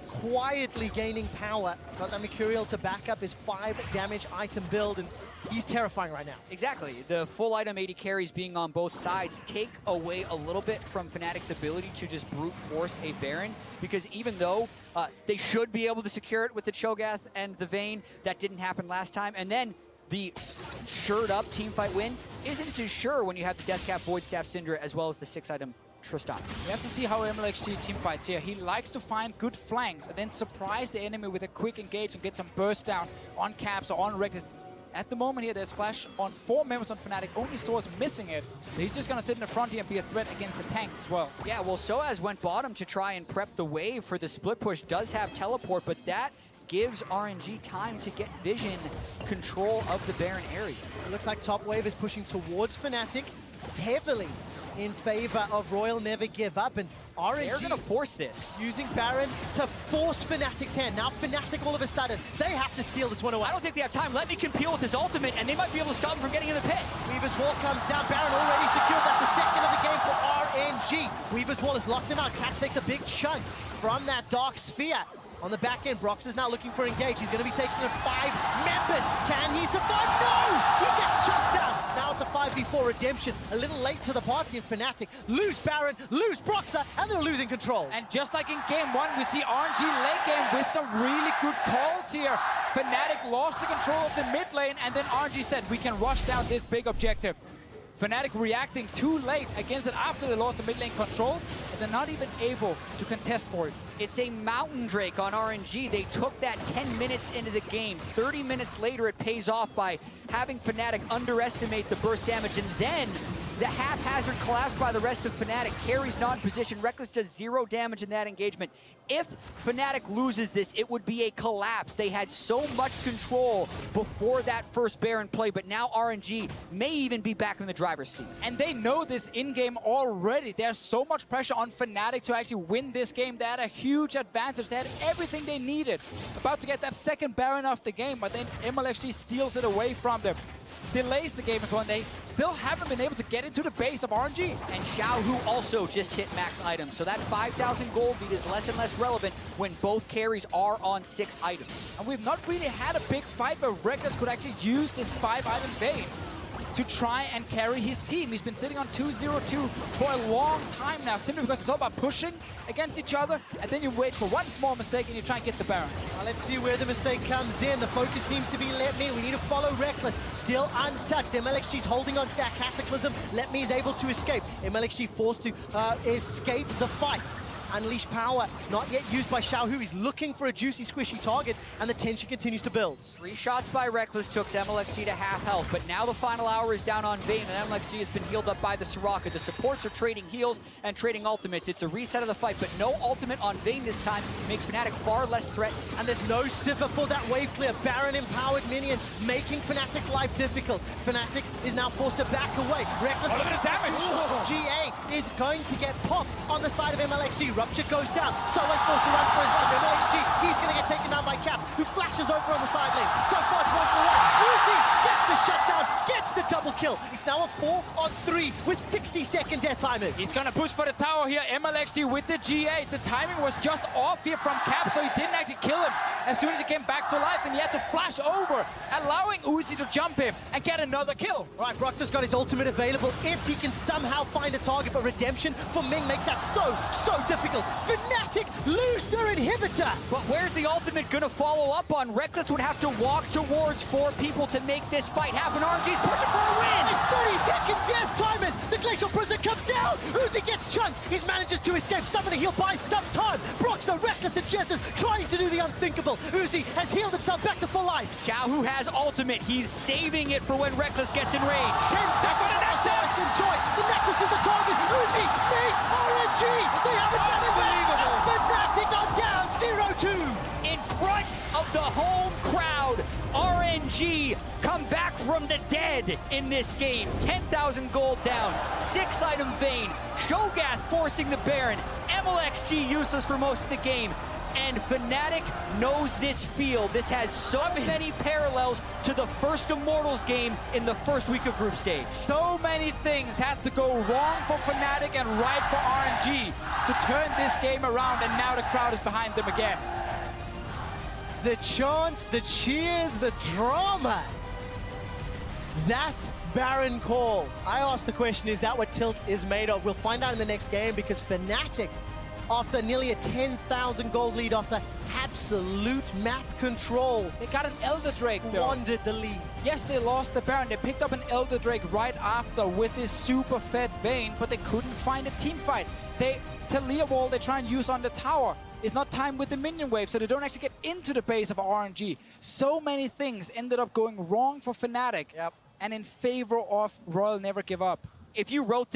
quietly gaining power. Got that Mercurial to back up his 5 damage item build, and he's terrifying right now. Exactly. The full item 80 carries being on both sides take away a little bit from Fnatic's ability to just brute force a Baron, because even though they should be able to secure it with the Cho'Gath and the Vayne, that didn't happen last time. And then the shored up teamfight win isn't as sure when you have the Deathcap Void Staff Syndra as well as the 6 item Tristan. We have to see how MLXG team fights here. He likes to find good flanks and then surprise the enemy with a quick engage and get some burst down on Caps or on Reckless. At the moment here, there's flash on 4 members on Fnatic. Only Soaz missing it. So he's just going to sit in the front here and be a threat against the tanks as well. Yeah, well, Soaz went bottom to try and prep the wave for the split push. Does have teleport, but that gives RNG time to get vision control of the Baron area. It looks like top wave is pushing towards Fnatic heavily in favor of Royal Never Give Up, and RNG They're gonna force this. using Baron to force Fnatic's hand. Now Fnatic all of a sudden, they have to steal this one away. I don't think they have time. Let me compete with his ultimate, and they might be able to stop him from getting in the pit. Weaver's Wall comes down. Baron already secured. That's the second of the game for RNG. Weaver's Wall has locked him out. Caps takes a big chunk from that Dark Sphere. On the back end, Brox is now looking for engage. He's going to be taking on 5 members. Can he survive? No! He gets chucked down. Now it's a 5v4 redemption. A little late to the party, and Fnatic lose Baron, lose Broxer, and they're losing control. And just like in game 1, we see RNG late game with some really good calls here. Fnatic lost the control of the mid lane, and then RNG said, we can rush down this big objective. Fnatic reacting too late against it after they lost the mid lane control, and they're not even able to contest for it. It's a Mountain Drake on RNG. They took that 10 minutes into the game. 30 minutes later, it pays off by having Fnatic underestimate the burst damage and then The haphazard collapse by the rest of Fnatic. Carry's not in position. Reckless does 0 damage in that engagement. If Fnatic loses this, it would be a collapse. They had so much control before that first Baron play, but now RNG may even be back in the driver's seat. And they know this in-game already. There's so much pressure on Fnatic to actually win this game. They had a huge advantage. They had everything they needed. About to get that second Baron off the game, but then MLXG steals it away from them. Delays the game as well, and they still haven't been able to get into the base of RNG. And Xiaohu also just hit max items, so that 5,000 gold lead is less and less relevant when both carries are on 6 items. And we've not really had a big fight where Reckless could actually use this 5-item Vayne to try and carry his team. He's been sitting on 2-0-2 for a long time now, simply because it's all about pushing against each other, and then you wait for one small mistake and you try and get the Baron. Well, let's see where the mistake comes in. The focus seems to be Let Me. We need to follow Reckless. Still untouched. MLXG's holding on to that Cataclysm. Let Me is able to escape. MLXG forced to escape the fight. Unleash power, not yet used by Xiaohu. He's looking for a juicy, squishy target, and the tension continues to build. 3 shots by Reckless took MLXG to half health, but now the final hour is down on Vayne, and MLXG has been healed up by the Soraka. The supports are trading heals and trading ultimates. It's a reset of the fight, but no ultimate on Vayne this time makes Fnatic far less threat. And there's no Sivir for that wave clear. Baron-empowered minions making Fnatic's life difficult. Fnatic is now forced to back away. Reckless A little bit of damage. GA is going to get popped on the side of MLXG. Rupture goes down. Soa's forced to run for his life. MLXG, he's going to get taken down by Cap, who flashes over on the side lane. So far, it's 1-for-1. Uzi gets the shutdown, gets the double kill. It's now a 4-on-3 with 60-second death timers. He's gonna push for the tower here. MLXG with the GA. The timing was just off here from Cap, so he didn't actually kill him as soon as he came back to life, and he had to flash over, allowing Uzi to jump him and get another kill. Right, Brox has got his ultimate available if he can somehow find a target, but Redemption for Ming makes that so difficult. Fnatic lose their inhibitor. But where's the ultimate gonna follow up on? Reckless would have to walk towards 4 people to make this fight happen. RNG's pushing for a win! It's 30-second death timers. The Glacial Prison comes down. Uzi gets chunked. He manages to escape. Somebody he'll buy some time. Brox are Reckless and Chances trying to do the unthinkable. Uzi has healed himself back to full life. Xiaohu has ultimate. He's saving it for when Reckless gets in range. 10 seconds. The Nexus. Enjoy. The Nexus is the target. Uzi, Ming, RNG. They haven't done it back. Fnatic are down 0-2. In front of the home crowd, RNG come back from the dead in this game. 10,000 gold down, 6-item Vayne, Shogath forcing the Baron, MLXG useless for most of the game, and Fnatic knows this field. This has so many parallels to the first Immortals game in the first week of group stage. So many things had to go wrong for Fnatic and right for RNG to turn this game around, and now the crowd is behind them again. The chants, the cheers, the drama. That Baron call. I asked the question, is that what Tilt is made of? We'll find out in the next game, because Fnatic, after nearly a 10,000 gold lead, after absolute map control, They got an Elder Drake though. wandered the lead. Yes, they lost the Baron. They picked up an Elder Drake right after with this super fed Vayne, but they couldn't find a team fight. Talia Wall they try and use on the tower. It's not timed with the minion wave, so they don't actually get into the base of RNG. So many things ended up going wrong for Fnatic, Yep. and in favor of Royal Never Give Up. If you wrote this